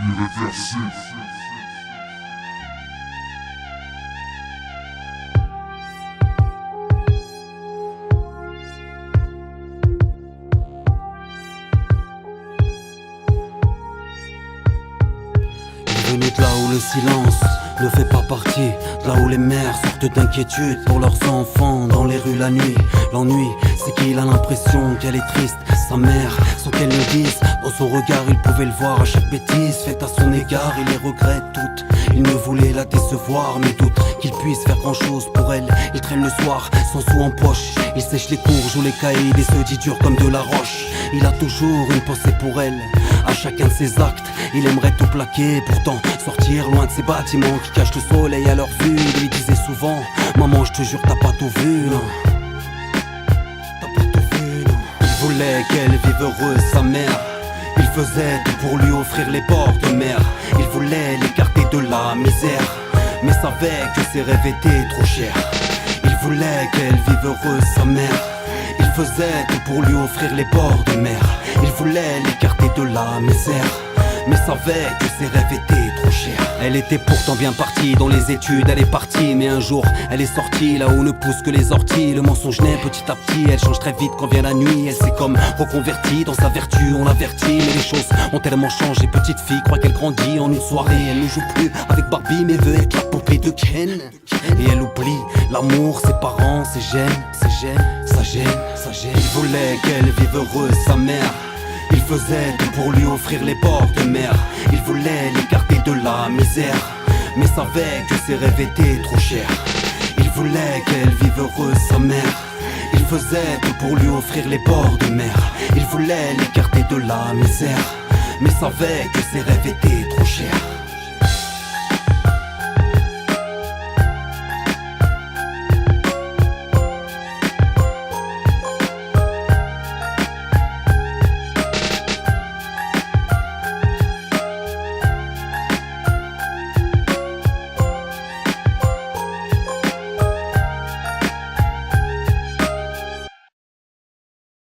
irréversible. Venu de là où le silence ne fait pas partie, de là où les mères sortent d'inquiétude pour leurs enfants dans les rues la nuit. L'ennui, c'est qu'il a l'impression qu'elle est triste, sa mère, sans qu'elle le dise. Dans son regard, il pouvait le voir à chaque bêtise faite à son égard, il les regrette toutes. Il ne voulait la décevoir, mais doute qu'il puisse faire grand chose pour elle. Il traîne le soir, sans sous en poche. Il sèche les courges ou les caïds et se dit dur comme de la roche. Il a toujours une pensée pour elle, à chacun de ses actes. Il aimerait tout plaquer, pourtant sortir loin de ces bâtiments qui cachent le soleil à leur vue. Il lui disait souvent, maman je te jure t'as pas tout vu, non. T'as pas tout vu, non. Il voulait qu'elle vive heureuse, sa mère. Il faisait tout pour lui offrir les bords de mer. Il voulait l'écarter de la misère, mais savait que ses rêves étaient trop chers. Il voulait qu'elle vive heureuse, sa mère. Il faisait tout pour lui offrir les bords de mer. Il voulait l'écarter de la misère, mais savait que ses rêves étaient trop chers. Elle était pourtant bien partie dans les études, elle est partie. Mais un jour, elle est sortie là où ne poussent que les orties. Le mensonge naît petit à petit, elle change très vite quand vient la nuit. Elle s'est comme reconvertie dans sa vertu, on l'avertit. Mais les choses ont tellement changé, petite fille croit qu'elle grandit en une soirée. Elle ne joue plus avec Barbie mais veut être la poupée de Ken. Et elle oublie l'amour, ses parents, ses gènes, ça gêne. Il voulait qu'elle vive heureuse, sa mère. Il faisait tout pour lui offrir les bords de mer. Il voulait l'écarter de la misère, mais savait que ses rêves étaient trop chers. Il voulait qu'elle vive heureuse, sa mère. Il faisait tout pour lui offrir les bords de mer. Il voulait l'écarter de la misère, mais savait que ses rêves étaient trop chers.